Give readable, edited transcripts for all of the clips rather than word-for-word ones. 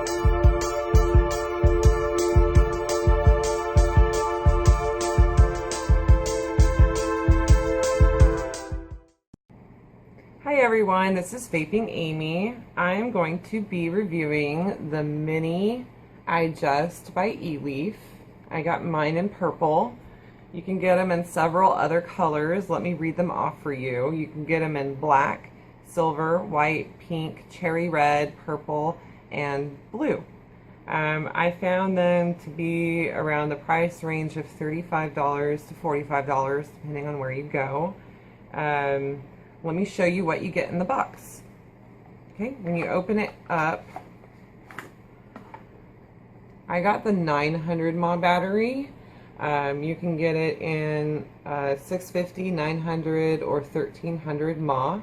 Hi everyone, this is Vaping Amy. I'm going to be reviewing the mini iJust by Eleaf. I got mine in purple. You can get them in several other colors. Let me read them off for you. You can get them in black, silver, white, pink, cherry red, purple, and blue. I found them to be around the price range of $35 to $45 depending on where you go. Let me show you what you get in the box. Okay, when you open it up, I got the 900 mAh battery. You can get it in 650, 900, or 1300 mAh.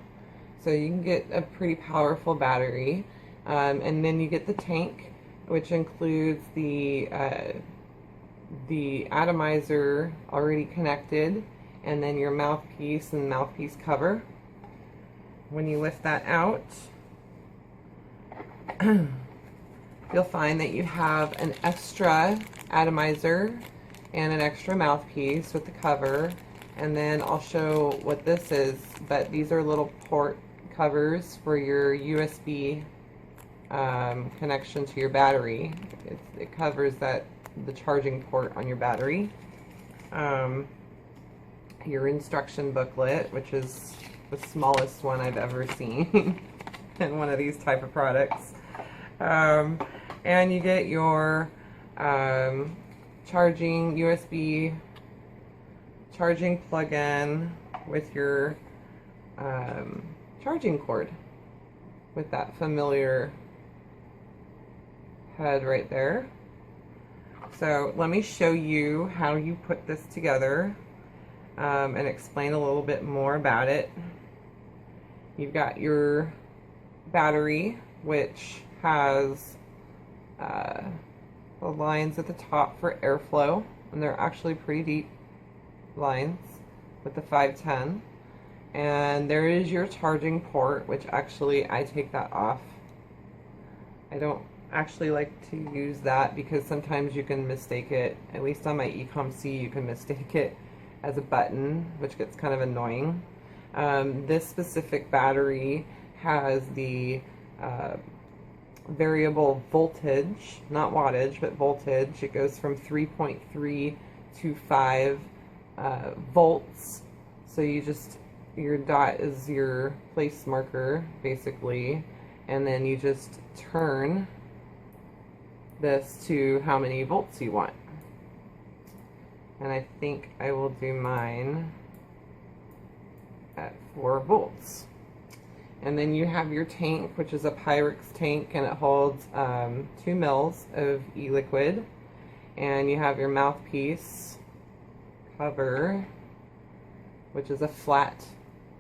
So you can get a pretty powerful battery. And then you get the tank, which includes the atomizer already connected, and then your mouthpiece and mouthpiece cover. When you lift that out, you'll find that you have an extra atomizer and an extra mouthpiece with the cover, and then I'll show what this is, but these are little port covers for your USB connection to your battery. It covers the charging port on your battery. Your instruction booklet, which is the smallest one I've ever seen in one of these type of products. And you get your charging USB charging plug-in with your charging cord with that familiar head right there. So let me show you how you put this together and explain a little bit more about it. You've got your battery, which has the lines at the top for airflow, and they're actually pretty deep lines with the 510. And there is your charging port, which actually I take that off. I don't actually like to use that because sometimes you can mistake it, at least on my Ecom C, you can mistake it as a button, which gets kind of annoying. This specific battery has the variable voltage, not wattage, but voltage. It goes from 3.3 to 5 volts. So your dot is your place marker, basically, and then you just turn this to how many volts you want. And I think I will do mine at 4 volts. And then you have your tank, which is a Pyrex tank, and it holds 2 mils of e-liquid. And you have your mouthpiece cover, which is a flat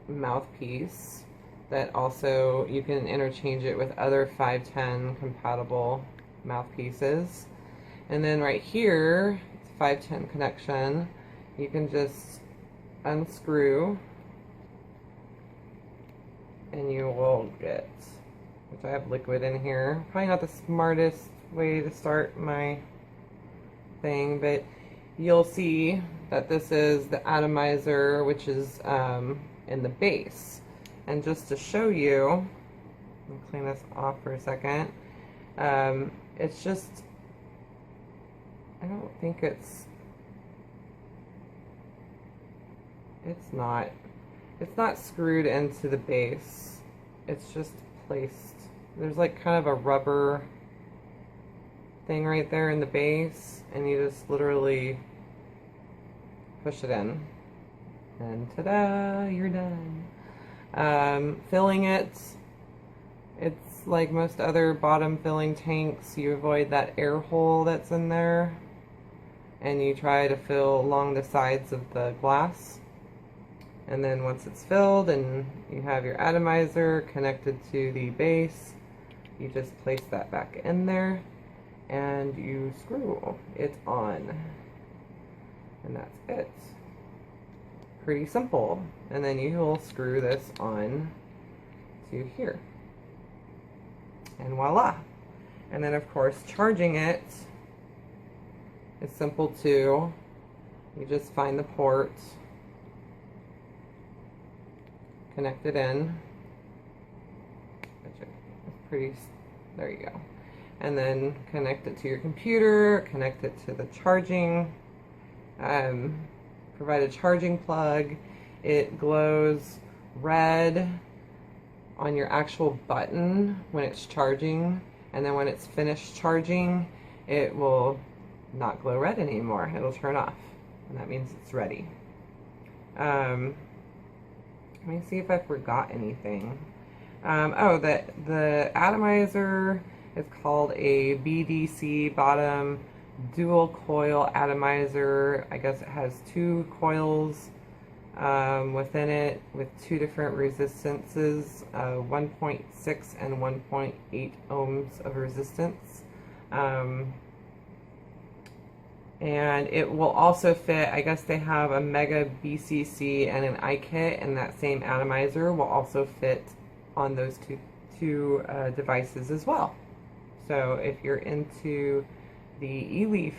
mouthpiece that also you can interchange it with other 510 compatible mouthpieces. And then right here, 510 connection, you can just unscrew and you will get, which I have liquid in here. Probably not the smartest way to start my thing, but you'll see that this is the atomizer, which is in the base. And just to show you, I'll clean this off for a second. It's just, I don't think it's not screwed into the base. It's just placed. There's like kind of a rubber thing right there in the base, and you just literally push it in, and ta-da, you're done. Filling it, it's like most other bottom filling tanks. You avoid that air hole that's in there, and you try to fill along the sides of the glass. And then once it's filled and you have your atomizer connected to the base, you just place that back in there and you screw it on. And that's it. Pretty simple. And then you will screw this on to here. And voila. And then of course charging it is simple too. You just find the port, connect it in. It's pretty, there you go. And then connect it to your computer, connect it to the charging, provide a charging plug. It glows red on your actual button when it's charging, and then when it's finished charging, it will not glow red anymore. It'll turn off, and that means it's ready. Let me see if I forgot anything. Oh, the atomizer is called a BDC bottom dual coil atomizer. I guess it has 2 coils within it with 2 different resistances, 1.6 and 1.8 ohms of resistance. And it will also fit, I guess they have a Mega BCC and an iKit, and that same atomizer will also fit on those two devices as well. So if you're into the Eleaf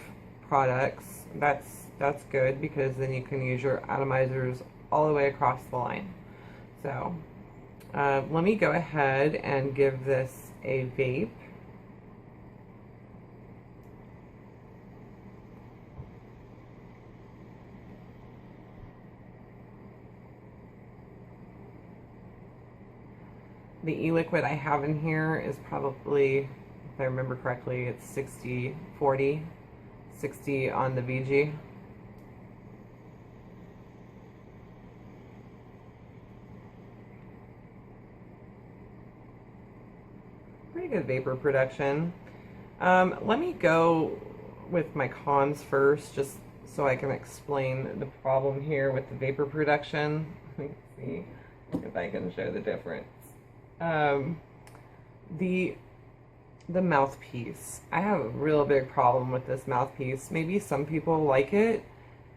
products, that's good, because then you can use your atomizers all the way across the line. So let me go ahead and give this a vape. The e-liquid I have in here is probably, if I remember correctly, it's 60-40, 60 on the VG. Pretty good vapor production. Let me go with my cons first, just so I can explain the problem here with the vapor production. Let me see if I can show the difference. The mouthpiece. I have a real big problem with this mouthpiece. Maybe some people like it,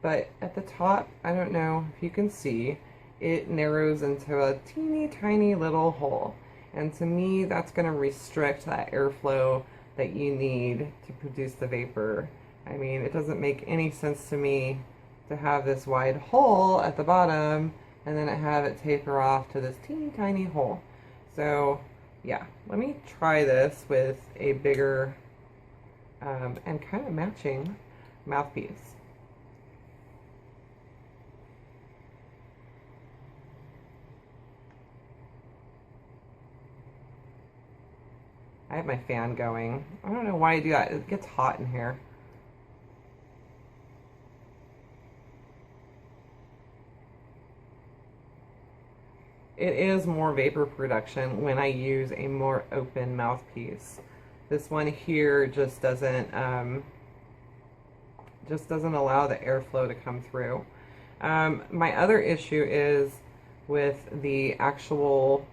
but at the top, I don't know if you can see, it narrows into a teeny tiny little hole. And to me, that's going to restrict that airflow that you need to produce the vapor. I mean, it doesn't make any sense to me to have this wide hole at the bottom and then have it taper off to this teeny tiny hole. So yeah, let me try this with a bigger and kind of matching mouthpiece. I have my fan going. I don't know why I do that. It gets hot in here. It is more vapor production when I use a more open mouthpiece. This one here just doesn't allow the airflow to come through. My other issue is with the actual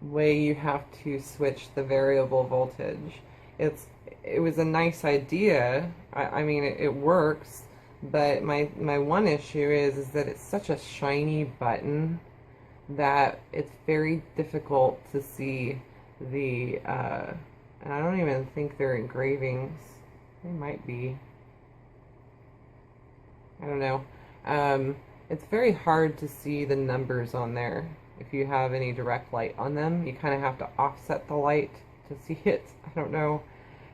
way you have to switch the variable voltage. It was a nice idea. I mean, it works. But my one issue is that it's such a shiny button that it's very difficult to see the, and I don't even think they're engravings. They might be. I don't know. It's very hard to see the numbers on there. If you have any direct light on them, you kind of have to offset the light to see it. I don't know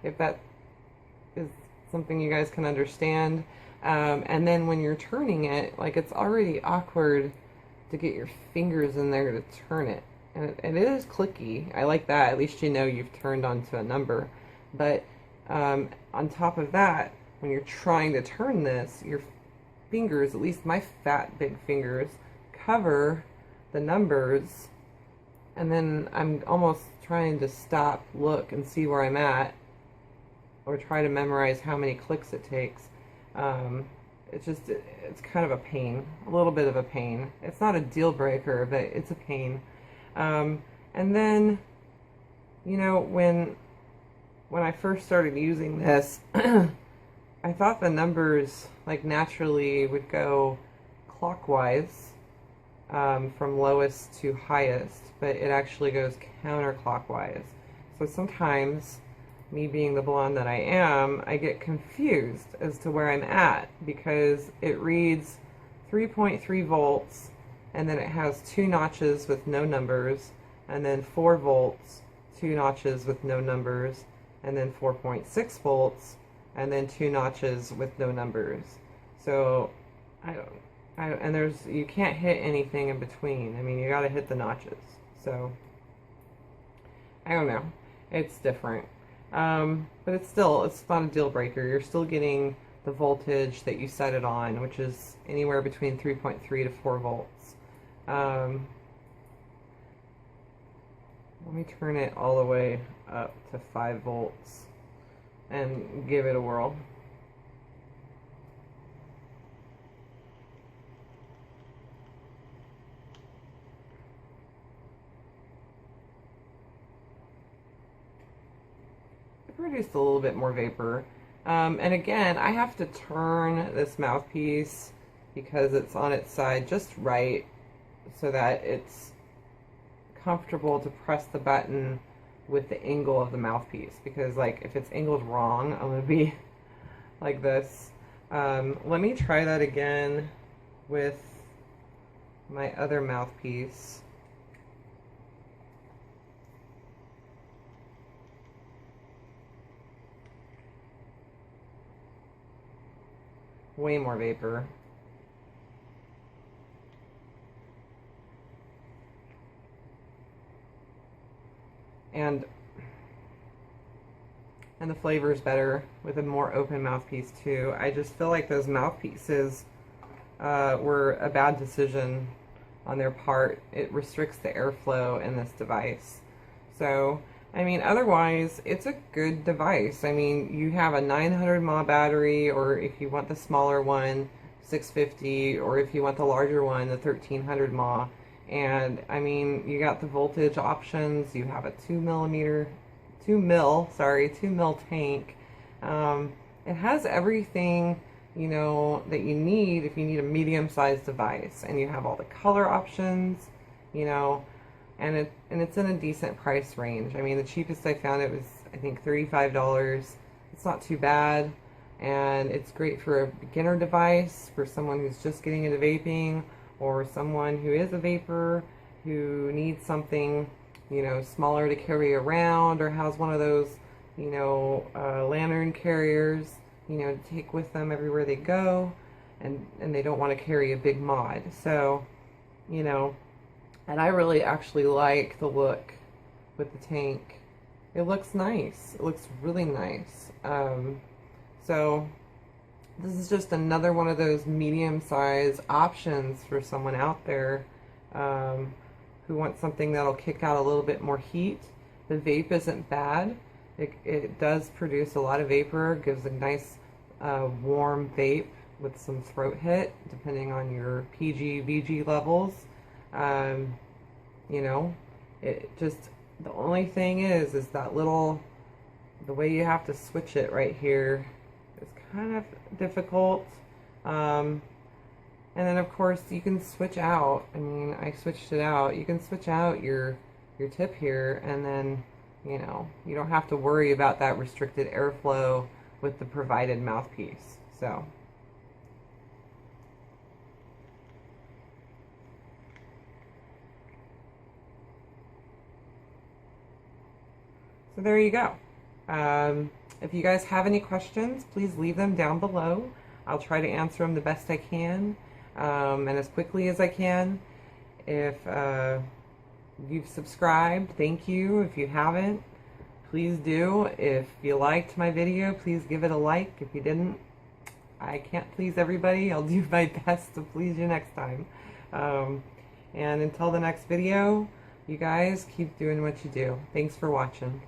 if that is something you guys can understand. And then when you're turning it, like, it's already awkward to get your fingers in there to turn it. And it is clicky. I like that. At least you know you've turned onto a number. But on top of that, when you're trying to turn this, your fingers, at least my fat big fingers, cover the numbers. And then I'm almost trying to stop, look, and see where I'm at, or try to memorize how many clicks it takes. It's kind of a pain, a little bit of a pain. It's not a deal breaker, but it's a pain. And then, you know, when I first started using this, I thought the numbers, like, naturally would go clockwise, from lowest to highest, but it actually goes counterclockwise. So sometimes, me being the blonde that I am, I get confused as to where I'm at, because it reads 3.3 volts, and then it has 2 notches with no numbers, and then 4 volts, 2 notches with no numbers, and then 4.6 volts, and then 2 notches with no numbers. So and you can't hit anything in between. I mean, you got to hit the notches. So I don't know. It's different. But it's not a deal breaker. You're still getting the voltage that you set it on, which is anywhere between 3.3 to 4 volts. Let me turn it all the way up to 5 volts and give it a whirl. Produced a little bit more vapor. And again, I have to turn this mouthpiece because it's on its side just right so that it's comfortable to press the button with the angle of the mouthpiece, because like if it's angled wrong, I'm going to be like this. Let me try that again with my other mouthpiece. Way more vapor. And the flavor is better with a more open mouthpiece too. I just feel like those mouthpieces were a bad decision on their part. It restricts the airflow in this device. So I mean, otherwise, it's a good device. I mean, you have a 900 mAh battery, or if you want the smaller one, 650, or if you want the larger one, the 1300 mAh. And I mean, you got the voltage options. You have a 2 mil tank. It has everything, you know, that you need if you need a medium-sized device, and you have all the color options, you know. And it's in a decent price range. I mean, the cheapest I found it was, I think, $35. It's not too bad, and it's great for a beginner device, for someone who's just getting into vaping, or someone who is a vapor who needs something, you know, smaller to carry around, or has one of those, you know, lantern carriers, you know, to take with them everywhere they go, and they don't want to carry a big mod. So, you know. And I really actually like the look with the tank. It looks nice. It looks really nice. So this is just another one of those medium-sized options for someone out there who wants something that'll kick out a little bit more heat. The vape isn't bad. It does produce a lot of vapor. It gives a nice warm vape with some throat hit, depending on your PG, VG levels. You know, it just, the only thing is that the way you have to switch it right here is kind of difficult. And then of course you can switch out. I mean, I switched it out. You can switch out your tip here, and then, you know, you don't have to worry about that restricted airflow with the provided mouthpiece. So there you go. If you guys have any questions, please leave them down below. I'll try to answer them the best I can, and as quickly as I can. If you've subscribed, thank you. If you haven't, please do. If you liked my video, please give it a like. If you didn't, I can't please everybody. I'll do my best to please you next time. And until the next video, you guys keep doing what you do. Thanks for watching.